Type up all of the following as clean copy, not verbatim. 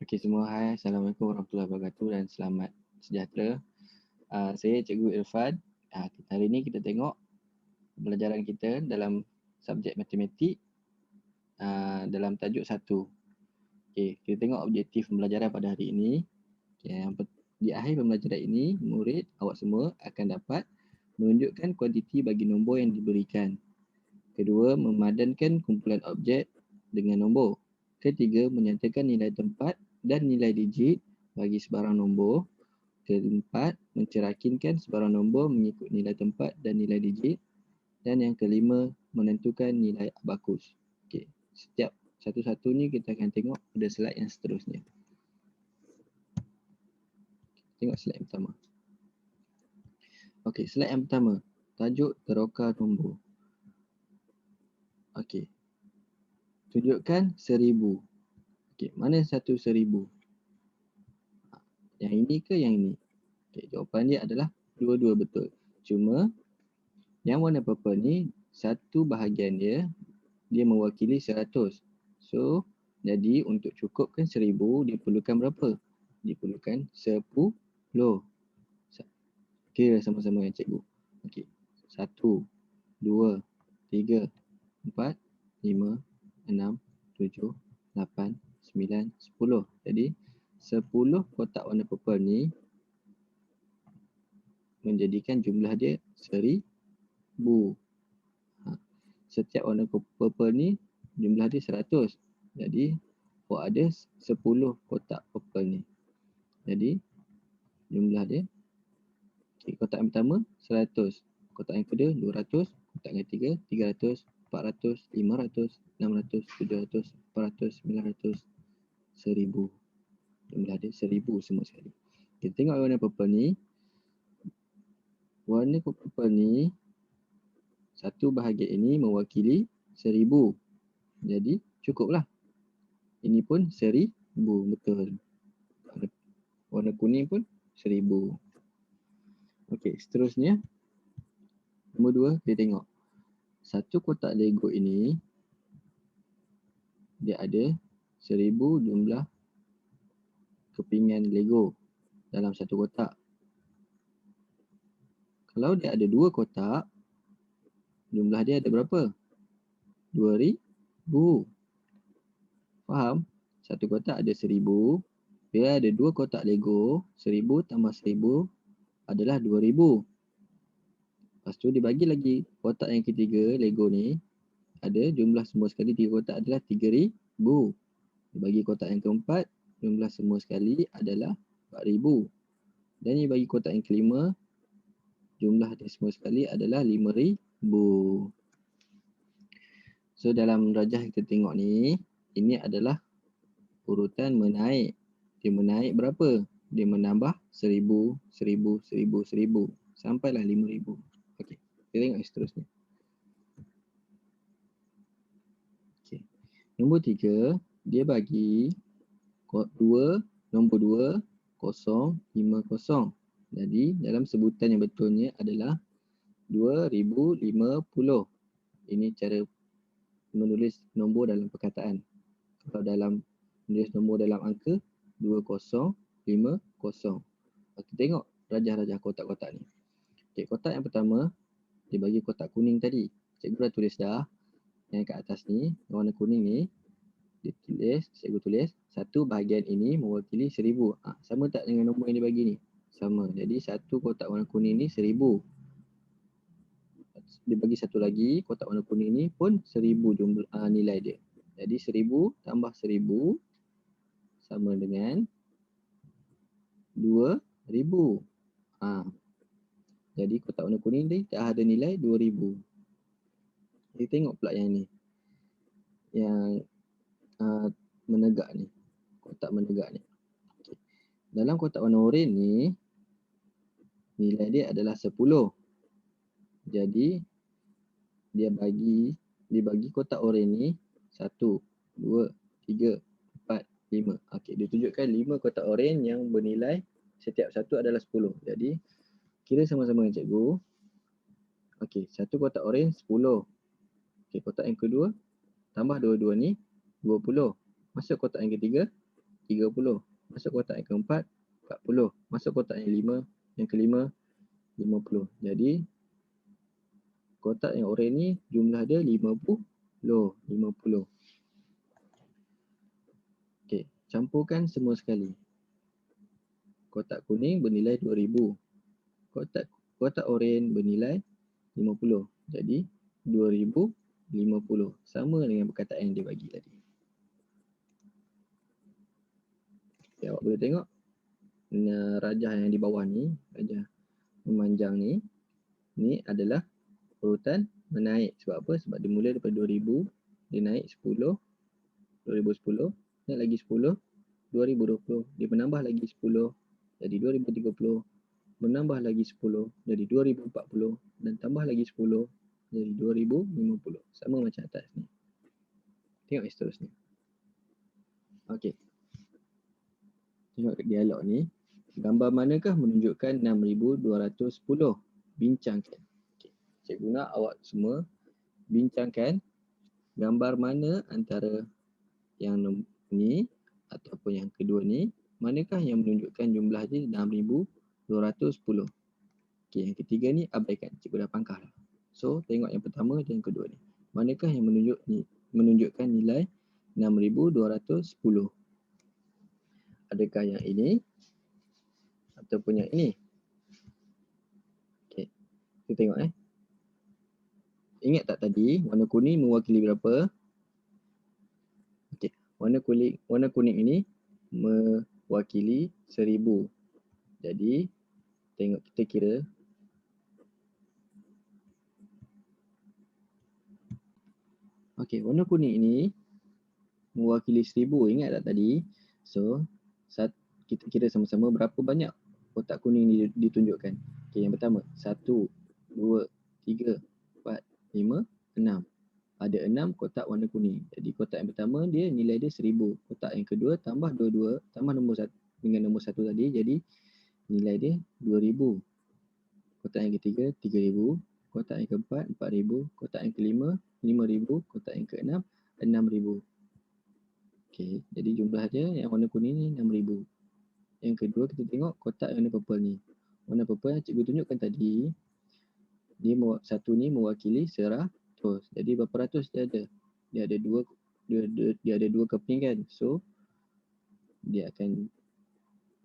Okey semua, hai. Assalamualaikum warahmatullahi wabarakatuh dan selamat sejahtera. Saya Cikgu Irfan. Hari ini kita tengok pembelajaran kita dalam subjek matematik dalam tajuk 1. Okey, kita tengok objektif pembelajaran pada hari ini. Di akhir pembelajaran ini, murid awak semua akan dapat menunjukkan kuantiti bagi nombor yang diberikan. Kedua, memadankan kumpulan objek dengan nombor. Ketiga, menyatakan nilai tempat dan nilai digit bagi sebarang nombor. Keempat, mencerakinkan sebarang nombor mengikut nilai tempat dan nilai digit. Dan yang kelima, menentukan nilai abakus. Okey, setiap satu-satu ni kita akan tengok pada slide yang seterusnya. Tengok slide yang pertama. Okey, slide yang pertama. Tajuk teroka nombor. Okey. Tunjukkan 1000. Okey, mana satu 1000? Yang ini ke yang ini? Okey, jawapan dia adalah dua-dua betul. Cuma yang warna purple ni satu bahagian dia mewakili 100. So, jadi untuk cukupkan 1000 diperlukan berapa? Diperlukan 10. Kira sama-sama dengan cikgu. Okey. 1, 2, 3, 4, 5, 6, 7, 8, 9, 10. Jadi 10 kotak warna purple ni menjadikan jumlah dia 1000. Setiap warna purple ni jumlah dia 100. Jadi awak ada 10 kotak purple ni. Jadi jumlah dia, kotak yang pertama 100, kotak yang kedua 200, kotak yang ketiga 300, 400, 500, 600, 700, 800, 900, 1000. Jumlah dia 1000 semua sekali. Kita tengok warna purple ni. Warna purple ni satu bahagian ini mewakili 1000. Jadi cukuplah. Ini pun 1000, betul. Warna kuning pun 1000. Okey, seterusnya nombor 2 kita tengok. Satu kotak Lego ini dia ada 1000 jumlah kepingan Lego dalam satu kotak. Kalau dia ada 2 kotak, jumlah dia ada berapa? 2000. Faham? Satu kotak ada 1000. Dia ada 2 kotak Lego. 1000 tambah 1000 adalah 2000. Lepas tu dia bagi lagi kotak yang ketiga Lego ni. Ada jumlah semua sekali 3 kotak adalah 3000. Dia bagi kotak yang keempat. Jumlah semua sekali adalah 4000. Dan dia bagi kotak yang kelima. Jumlah dia semua sekali adalah 5000. So dalam rajah kita tengok ni, ini adalah urutan menaik. Dia menaik berapa? Dia menambah 1000, 1000, 1000, 1000 sampailah 5000. Okey, kita tengok yang seterusnya. Okey. Nombor 3, dia bagi nombor 2, 0, 5, 0. Jadi dalam sebutan yang betulnya adalah 2050. Ini cara menulis nombor dalam perkataan. Kalau dalam menulis nombor dalam angka 2050. Kita tengok rajah-rajah kotak-kotak ni. Okey, kotak yang pertama dia bagi kotak kuning tadi. Cikgu dah tulis dah. Yang kat atas ni, warna kuning ni cikgu tulis satu bahagian ini mewakili 1000. Sama tak dengan nombor yang dia bagi ni? Sama. Jadi satu kotak warna kuning ni 1000. Dia bagi satu lagi, kotak warna kuning ni pun 1000 jumlah nilai dia. Jadi 1000 tambah 1000 sama dengan 2000. Jadi kotak warna kuning ni dah ada nilai 2000. Kita tengok pula yang ni. Yang menegak ni. Kotak menegak ni. Okay. Dalam kotak warna oranye ni, nilai dia adalah 10. Jadi dia bagi kotak oranye ni 1, 2, 3, 4, 5. Okey, dia tunjukkan 5 kotak oranye yang bernilai setiap satu adalah 10. Jadi kira sama-sama dengan cikgu. Okey, satu kotak oranye 10. Okey, kotak yang kedua tambah dua-dua ni 20. Masuk kotak yang ketiga 30. Masuk kotak yang keempat, 40. Masuk kotak yang kelima, 50. Jadi kotak yang oranye ni jumlah dia 50. Okey, campurkan semua sekali. Kotak kuning bernilai 2000. Kotak oranye bernilai 50. Jadi 2050. Sama dengan perkataan yang dia bagi tadi. Okay, awak boleh tengok rajah yang di bawah ni, rajah memanjang ni adalah urutan menaik. Sebab apa? Sebab dia mula daripada 2000, dia naik 10, 2010, naik lagi 10, 2020, dia menambah lagi 10, jadi 2030, menambah lagi 10, jadi 2040, dan tambah lagi 10, jadi 2050. Sama macam atas ni. Tengok seterusnya. Okey. Tengok dialog ni. Gambar manakah menunjukkan 6210? Bincangkan. Okay. Cikgu nak awak semua bincangkan gambar mana antara yang ni ataupun yang kedua ni, manakah yang menunjukkan jumlah dia 6210. Okey, yang ketiga ni abaikan. Cikgu dah pangkah dah. So, tengok yang pertama dan yang kedua ni. Manakah yang menunjukkan nilai 6210? Adakah yang ini ataupun yang ini? Okey. Kita tengok Ingat tak tadi warna kuning mewakili berapa? Okey, warna kuning ini mewakili 1000. Jadi tengok, kita kira. Okey, warna kuning ini mewakili 1000. Ingat tak tadi? So, kita kira sama-sama berapa banyak kotak kuning ni ditunjukkan. Okey, yang pertama 1, 2, 3, 4, 5, 6. Ada 6 kotak warna kuning. Jadi kotak yang pertama dia nilai dia 1000. Kotak yang kedua tambah 22, tambah nombor 1 dengan nombor 1 tadi, jadi nilai dia 2000. Kotak yang ketiga 3000, kotak yang keempat 4000, kotak yang kelima 5000, kotak yang keenam 6000. Okey, jadi jumlah dia yang warna kuning ni 6000. Yang kedua kita tengok kotak warna purple ni. Warna purple yang cikgu tunjukkan tadi, dia satu ni mewakili 100. Jadi berapa ratus dia ada? Dia ada dua keping kan. So dia akan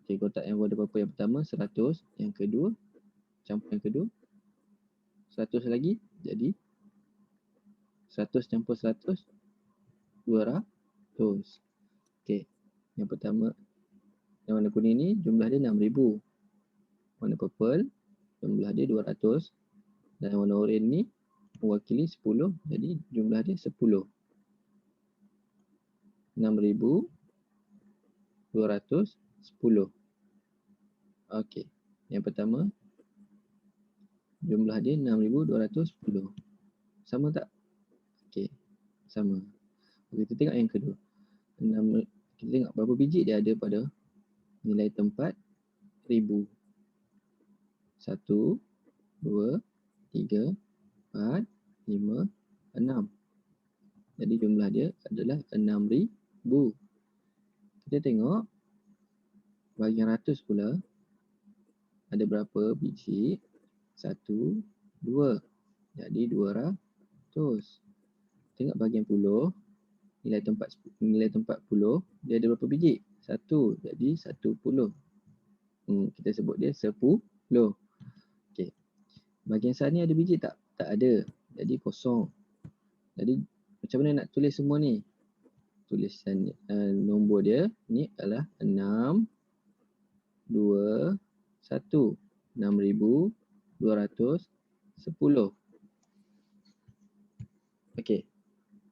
kotak yang warna purple yang pertama 100, yang kedua campur yang kedua 100 lagi, jadi 100 campur 100 200. Okey. Yang pertama yang warna kuning ni jumlah dia 6000. Warna purple jumlah dia 200 dan warna oranye ni mewakili 10, jadi jumlah dia 10. 6210. Okey. Yang pertama jumlah dia 6210. Sama tak? Okey. Sama. Kita tengok yang kedua. Kita tengok berapa biji dia ada pada nilai tempat 1000. 1, 2, 3, 4, 5, 6. Jadi jumlah dia adalah 6000. Kita tengok bahagian ratus pula ada berapa biji? 1, 2. Jadi 200. Tengok bahagian puluh, nilai tempat puluh dia ada berapa biji? 1. Jadi 10. Kita sebut dia 10. Okey. Bahagian sini ada biji tak? Tak ada. Jadi kosong. Jadi macam mana nak tulis semua ni? Tulisan nombor dia ni adalah 6, 2, 1. 6210. Okey.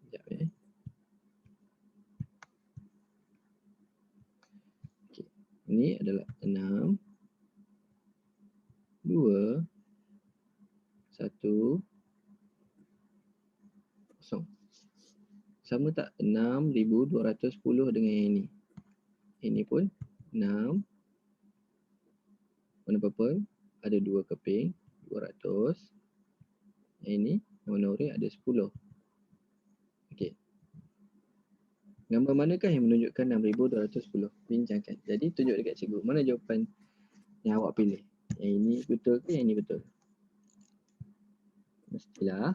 Sekejap Okey. Ini adalah 6, 2, 1, kosong. Sama tak 6210 dengan yang ini? Ini pun 6. Warna purple ada 2 keping, 200. Yang ini warna oranye ada 10. Okey. Gambar manakah yang menunjukkan 6,210? Bincangkan. Jadi tunjuk dekat cikgu. Mana jawapan yang awak pilih? Yang ini betul ke yang ini betul? Mestilah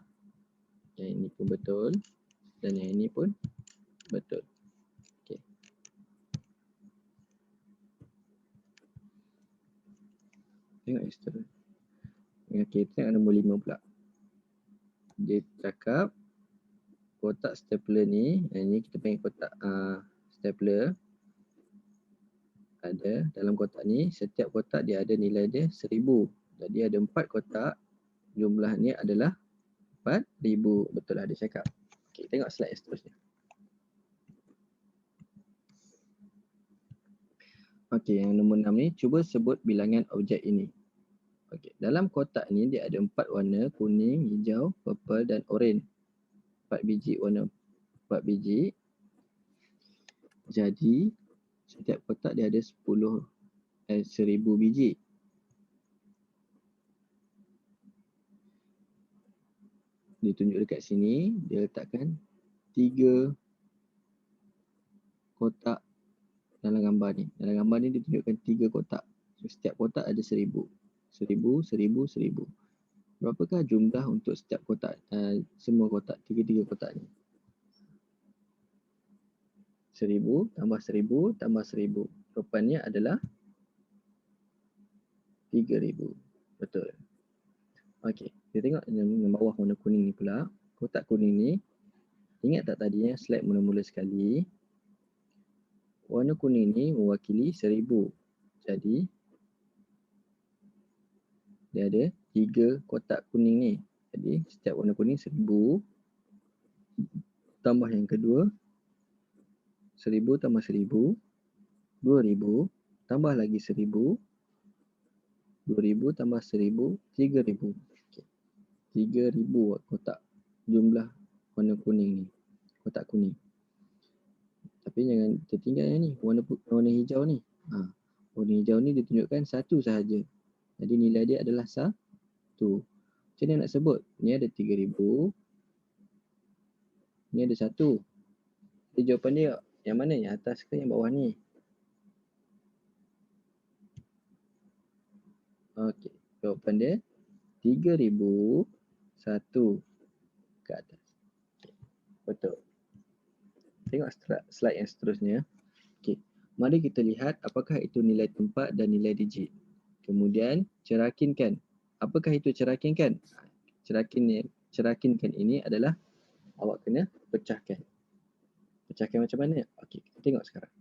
yang ini pun betul dan yang ini pun betul. Okey. Tengok yang seterusnya. Okey, tengok nombor 5 pula. Dia cakap kotak stapler ni, yang ni kita panggil kotak stapler. Ada dalam kotak ni, setiap kotak dia ada nilai dia 1000. Jadi ada 4 kotak, jumlahnya adalah 4000. Betul lah dia cakap. Okey, tengok slide yang seterusnya. Okey, yang nombor 6 ni, cuba sebut bilangan objek ini. Okey, dalam kotak ni dia ada 4 warna, kuning, hijau, purple dan oranye. 4 biji warna 4 biji. Jadi setiap kotak dia ada 1000 biji. Ditunjuk dekat sini, dia letakkan 3 kotak dalam gambar ni. Dalam gambar ni ditunjukkan 3 kotak. So, setiap kotak ada 1000. 1000, 1000, 1000. Berapakah jumlah untuk setiap kotak, semua kotak, 3 kotak ni? 1000 tambah 1000 tambah 1000. Jawapannya adalah 3000. Betul. Okey, kita tengok yang bawah warna kuning ni pula. Kotak kuning ni, ingat tak tadi slide mula-mula sekali, warna kuning ni mewakili 1000. Jadi dia ada 3 kotak kuning ni. Jadi setiap warna kuning 1000 tambah yang kedua 1000 tambah 1000 2000 tambah lagi 1000 2000 tambah 1000 3000. Okey. 3000 kotak jumlah warna kuning ni. Kotak kuning. Tapi jangan tertinggal yang ni, warna hijau ni. Warna hijau ni ditunjukkan 1 sahaja. Jadi nilai dia adalah 1. Macam mana nak sebut? Ni ada 3000. Ni ada 1. Jadi jawapan dia yang mana? Yang atas ke yang bawah ni? Okey. Jawapan dia 3001 ke atas. Okay. Betul. Tengok slide yang seterusnya. Okey. Mari kita lihat apakah itu nilai tempat dan nilai digit. Kemudian cerakinkan. Apakah itu cerakinkan? Cerakinkan ini adalah awak kena pecahkan. Pecahkan macam mana? Okey, kita tengok sekarang.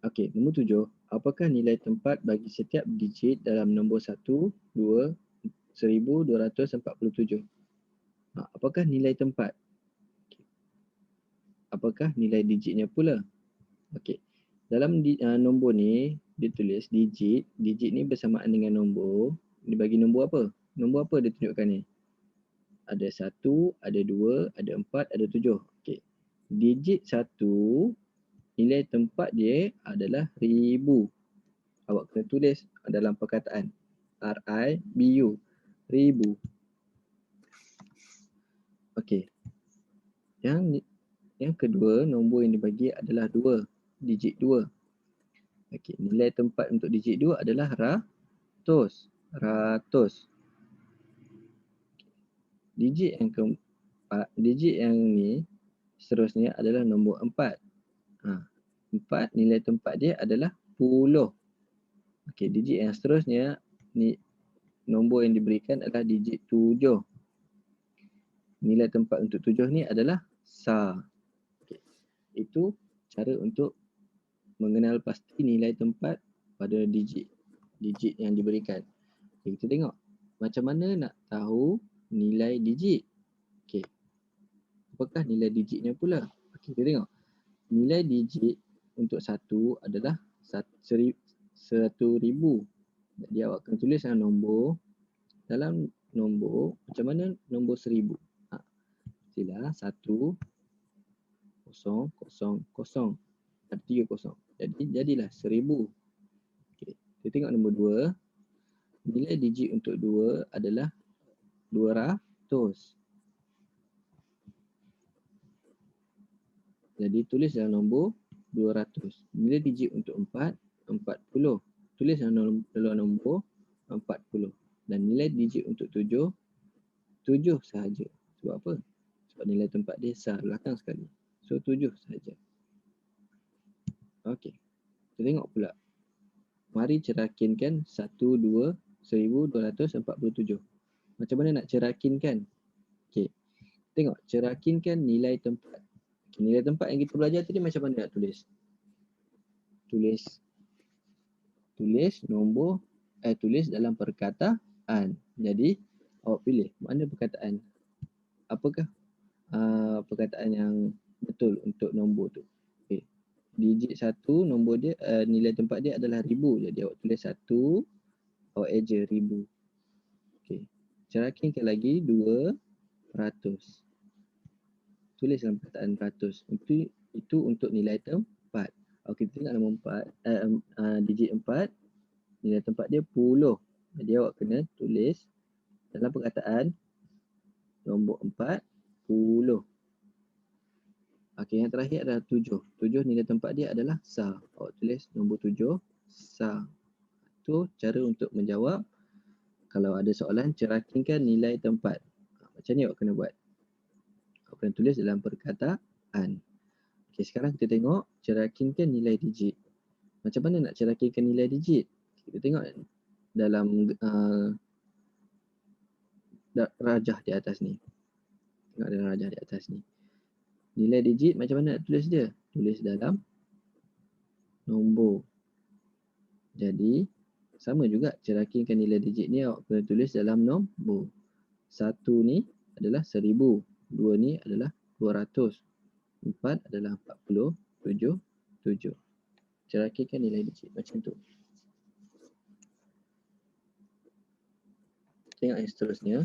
Okey, nombor 7. Apakah nilai tempat bagi setiap digit dalam nombor 1, 2, 1247? Apakah nilai tempat? Apakah nilai digitnya pula? Okey. Dalam nombor ni dia tulis digit. Digit ni bersamaan dengan nombor. Dibagi nombor apa? Nombor apa dia tunjukkan ni? Ada 1, ada 2, ada 4, ada 7. Okey. Digit 1, nilai tempat dia adalah 1000. Awak kena tulis dalam perkataan. R-I-B-U. 1000. Okey. Yang kedua, nombor yang dibagi adalah 2. Digit 2. Okey, nilai tempat untuk digit 2 adalah ratus. Ratus. Digit yang keempat, digit yang ni seterusnya adalah nombor 4. 4 nilai tempat dia adalah 10. Okey, digit yang seterusnya ni nombor yang diberikan adalah digit 7. Nilai tempat untuk 7 ni adalah sa. Okay. Itu cara untuk mengenal pasti nilai tempat pada digit yang diberikan. Okay, kita tengok macam mana nak tahu nilai digit. Okay. Apakah nilai digitnya pula? Okay, kita tengok. Nilai digit untuk 1 adalah 1000. Jadi awak akan tulis dalam nombor macam mana nombor 1000. Sila 1 0 0 0 ada 3 kosong. Jadi jadilah 1000. Okey, kita tengok nombor 2. Nilai digit untuk 2 adalah 200. Jadi tulis dalam nombor 200. Nilai digit untuk 4, 40. Tulis dalam nombor 40. Dan nilai digit untuk 7, 7 sahaja. Sebab apa? Sebab nilai tempat dia sah belakang sekali. So 7 sahaja. Okey. Kita tengok pula. Mari cerakinkan 1247. Macam mana nak cerakinkan? Okey. Tengok, cerakinkan nilai tempat. Okay, nilai tempat yang kita belajar tadi macam mana nak tulis? Tulis nombor, tulis dalam perkataan. Jadi, awak pilih mana perkataan. Apakah perkataan yang betul untuk nombor tu? Okay. Digit 1, nombor dia, nilai tempat dia adalah 1000. Jadi, awak tulis 1, awak eja 1000. Okay. Cerakinkan lagi 200. Tulis dalam perkataan ratus. Itu untuk nilai tempat. Okey, kita tengok nombor 4, digit 4, nilai tempat dia 10. Jadi awak kena tulis dalam perkataan nombor 40. Okey, yang terakhir adalah 7. 7 nilai tempat dia adalah sah. Awak tulis nombor 7, sah. Itu cara untuk menjawab kalau ada soalan cerakinkan nilai tempat. Macam ni awak kena buat. Awak kena tulis dalam perkataan. Okey, sekarang kita tengok cerakinkan nilai digit. Macam mana nak cerakinkan nilai digit? Kita tengok dalam rajah di atas ni. Tengok dalam rajah di atas ni. Nilai digit macam mana nak tulis dia? Tulis dalam nombor. Jadi, sama juga cerakinkan nilai digit ni awak kena tulis dalam nombor. 1 ni adalah 1000. 2 ni adalah 200. 4 adalah 47. Cerakinkan nilai digit macam tu. Tengok yang seterusnya.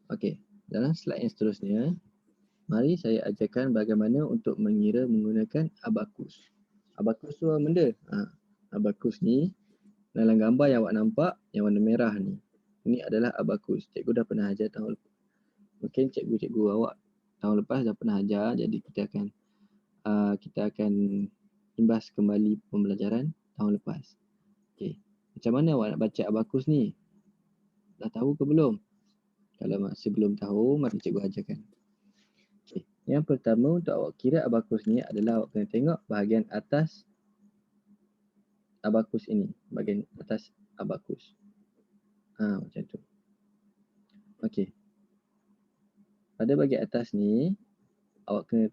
Okey, dalam slide yang seterusnya, mari saya ajarkan bagaimana untuk mengira menggunakan abakus. Abakus tu apa benda? Abakus ni dalam gambar yang awak nampak yang warna merah ni. Ini adalah abakus. Cikgu dah pernah ajar tahun lepas. Mungkin cikgu-cikgu awak tahun lepas dah pernah ajar, jadi kita akan imbas kembali pembelajaran tahun lepas. Okey. Macam mana awak nak baca abakus ni? Dah tahu ke belum? Kalau masih belum tahu, mari cikgu ajarkan. Okay. Yang pertama untuk awak kira abakus ni adalah awak kena tengok bahagian atas abakus ini. Bahagian atas abakus. Macam tu. Okey. Pada bahagian atas ni, awak kena,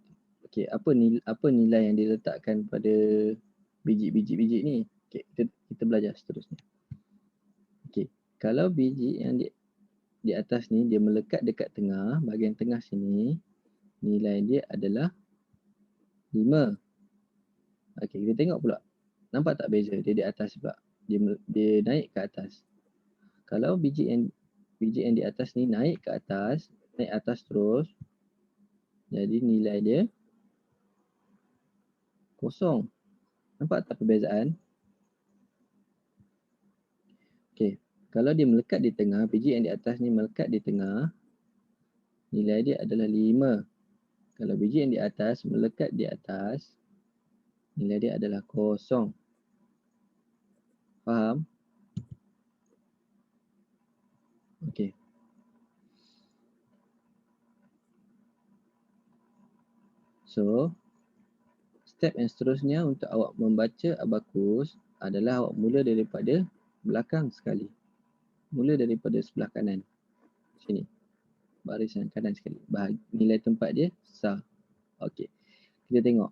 apa nilai yang diletakkan pada biji-biji ni? Okay, kita belajar seterusnya. Okey. Kalau biji yang di atas ni dia melekat dekat tengah, bahagian tengah sini, nilai dia adalah 5. Okey, kita tengok pula. Nampak tak beza? Dia di atas pula. Dia naik ke atas. Kalau biji yang di atas ni naik ke atas, naik atas terus, jadi nilai dia kosong. Nampak tak perbezaan? Okey, kalau dia melekat di tengah, biji yang di atas ni melekat di tengah, nilai dia adalah 5. Kalau biji yang di atas melekat di atas, nilai dia adalah kosong. Faham? Okey. So, step yang seterusnya untuk awak membaca abakus adalah awak mula daripada belakang sekali. Mula daripada sebelah kanan. Sini. Barisan kanan sekali. Nilai tempat dia sah. Okey. Kita tengok.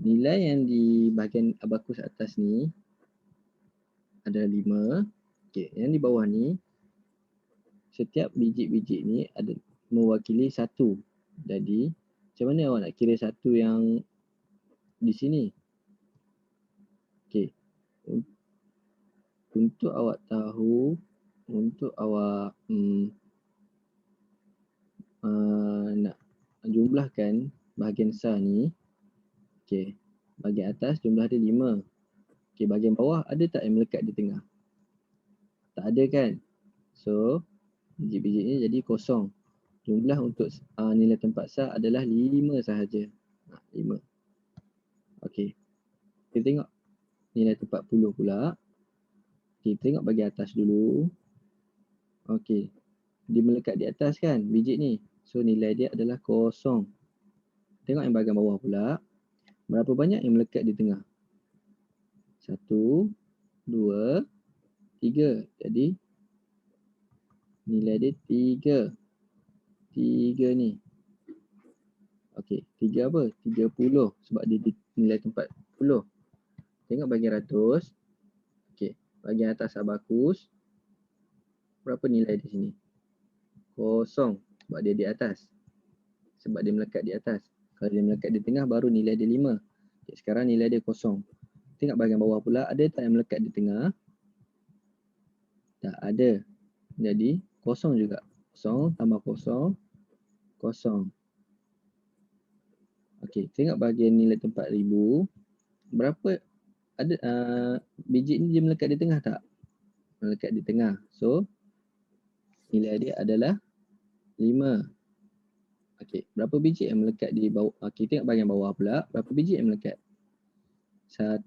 Nilai yang di bahagian abakus atas ni adalah 5. Okey, yang di bawah ni setiap biji-biji ni ada mewakili 1. Jadi, macam mana awak nak kira 1 yang di sini? Okey. Untuk awak tahu, untuk awak nak jumlahkan bahagian sah ni, okey, bahagian atas jumlah dia 5. Okey, bahagian bawah ada tak yang melekat di tengah? Tak ada kan? So, biji-biji ni jadi kosong. Jumlah untuk nilai tempat sah adalah 5 sahaja. 5. Okey. Kita tengok nilai tempat puluh pula. Kita tengok bagi atas dulu. Okey. Dia melekat di atas kan biji ni. So nilai dia adalah kosong. Tengok yang bahagian bawah pula. Berapa banyak yang melekat di tengah? 1, 2, 3. Jadi nilai dia 3. 3 ni. Okey, 3 apa? 30 sebab dia nilai tempat 10. Tengok bahagian ratus. Okey, bahagian atas abakus. Berapa nilai di sini? Kosong sebab dia di atas. Sebab dia melekat di atas. Kalau dia melekat di tengah baru nilai dia 5. Okay, sekarang nilai dia kosong. Tengok bahagian bawah pula, ada tak yang melekat di tengah? Tak ada. Jadi kosong juga. Kosong tambah kosong. Kosong. Okey, tengok bahagian nilai tempat 1000. Berapa ada biji ni dia melekat di tengah tak? Melekat di tengah. So nilai dia adalah 5. Okey, berapa biji yang melekat di bawah? Okey, tengok bahagian bawah pula. Berapa biji yang melekat? 1.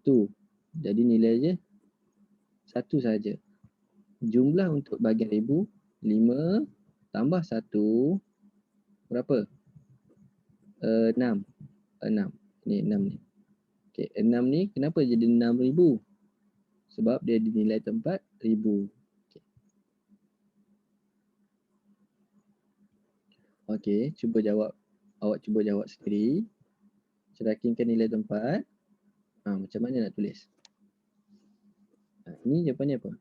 Jadi nilai dia 1 saja. Jumlah untuk bahagian 1000, 5 tambah 1 berapa? 6. 6. Ni 6 ni. Okey, 6 ni kenapa jadi 6000? Sebab dia dinilai tempat 1000. Okey, cuba jawab. Awak cuba jawab sendiri. Cerakinkan nilai tempat. Macam mana nak tulis? Ini jawapannya apa?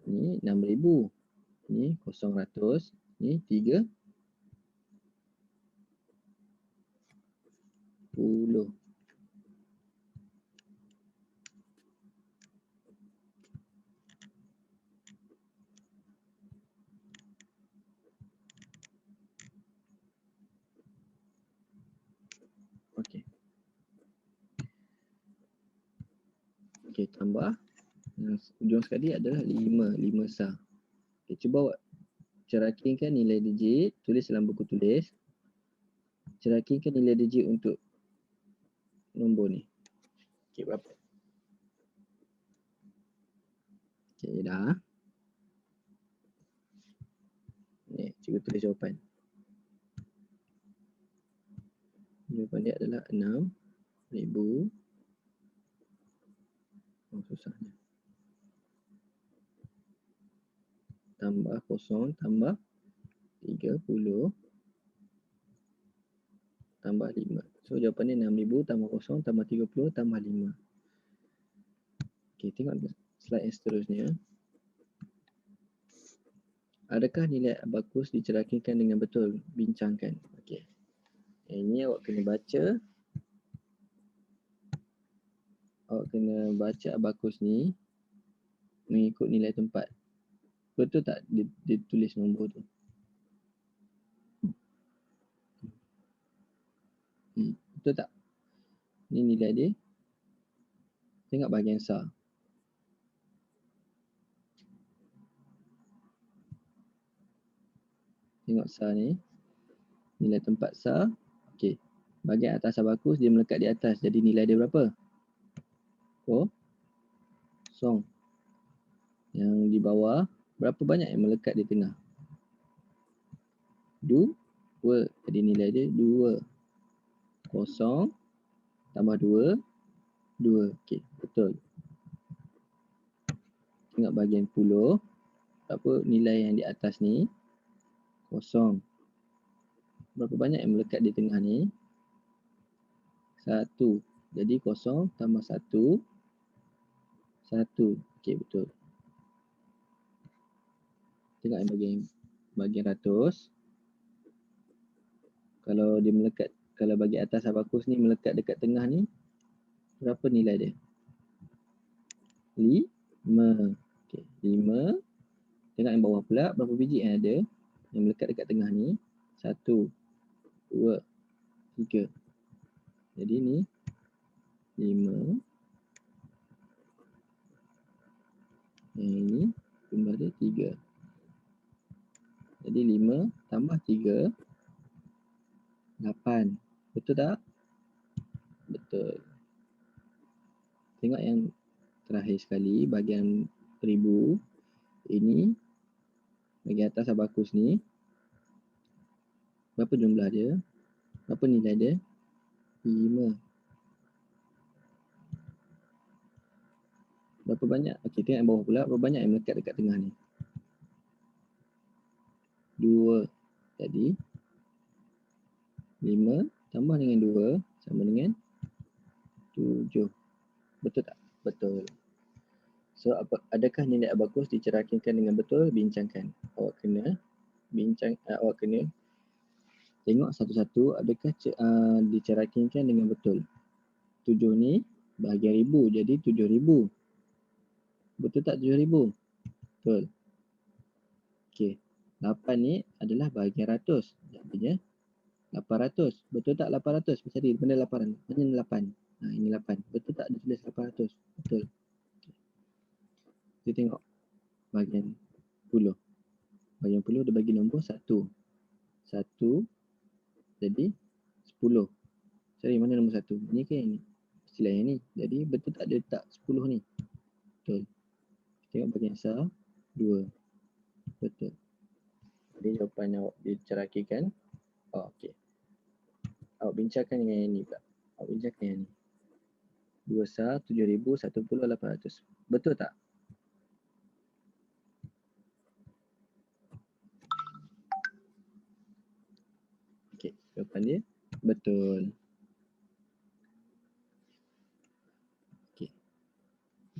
Ni 6000. Ni 000. Ni 30. Okey. Okey, tambah. Ujung sekali adalah 5. 5 sah. Okay, cuba awak cerakinkan nilai digit. Tulis dalam buku tulis. Cerakinkan nilai digit untuk nombor ni. Okey, berapa? Okey, dah. Ni, cikgu tulis jawapan. Jawapan dia adalah 6000. Susahnya. Tambah 0 tambah 30 tambah 5. So jawapan dia 6000 tambah 0 tambah 30 tambah 5. Okey, tengok slide yang seterusnya. Adakah nilai abakus dicerakinkan dengan betul? Bincangkan. Okey. Ini awak kena baca. Awak kena baca abakus ni mengikut nilai tempat. Betul tak dia tulis nombor tu? Betul tak? Ni nilai dia. Tengok bahagian sah. Tengok sah ni. Nilai tempat sah. Okey. Bahagian atas abakus dia melekat di atas. Jadi nilai dia berapa? 0. Yang di bawah berapa banyak yang melekat di tengah? 2. Jadi nilai dia 2. 0 tambah 2. 2. Okey, betul. Tengok bahagian puluh. Apa nilai yang di atas ni? 0. Berapa banyak yang melekat di tengah ni? 1. Jadi 0 tambah 1. 1. Okey, betul. Tengok yang bahagian ratus. Kalau dia melekat, kalau bagi atas abakus ni melekat dekat tengah ni, berapa nilai dia? 5. Okey, 5. Tengok yang bawah pula, berapa biji yang ada yang melekat dekat tengah ni? 1, 2, 3. Jadi ni 5. Yang ini jumlah dia 3. Jadi 5 tambah 3, 8. Betul tak? Betul. Tengok yang terakhir sekali, bahagian ribu. Ini, bahagian atas abakus ni. Berapa jumlah dia? Berapa nilai dia? 5. Berapa banyak? Okey, tengok yang bawah pula. Berapa banyak yang melekat dekat tengah ni? 2. Jadi 5 tambah dengan 2 sama dengan 7. Betul tak? Betul. So, adakah nilai abakus dicerahkan dengan betul? Bincangkan. Awak kena awak kena tengok satu-satu adakah dicerahkan dengan betul. 7 ni bahagian ribu, jadi 7,000. Betul tak 7,000? Betul. Okey. 8 ni adalah bahagian ratus. Jadinya 800. Betul tak 800? Tadi benda 8. Mana 8? Ini 8. Betul tak dia tulis 800? Betul. Kita tengok bahagian puluh. Bahagian puluh dia bagi nombor 1. 1 jadi 10. Cari mana nombor 1? Ini ke yang ni? Mestilah yang ni. Jadi betul tak dia letak 10 ni? Betul. Tengok bahagian asal 2. Betul. Jadi jawapan awak dicerahkan. Okey. Awak bincangkan dengan yang ni pula. Awak bincangkan yang ni. 2 besar 7,010,800. Betul tak? Okey, jawapan dia betul. Okey.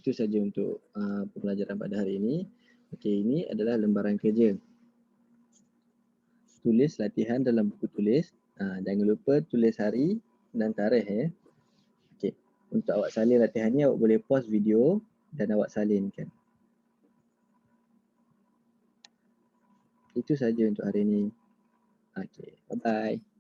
Itu saja untuk pembelajaran pada hari ini. Okey, ini adalah lembaran kerja. Tulis latihan dalam buku tulis. Jangan lupa tulis hari dan tarikh ya. Okey. Untuk awak salin latihan ni, awak boleh pause video dan awak salinkan. Itu saja untuk hari ini. Okey, bye-bye.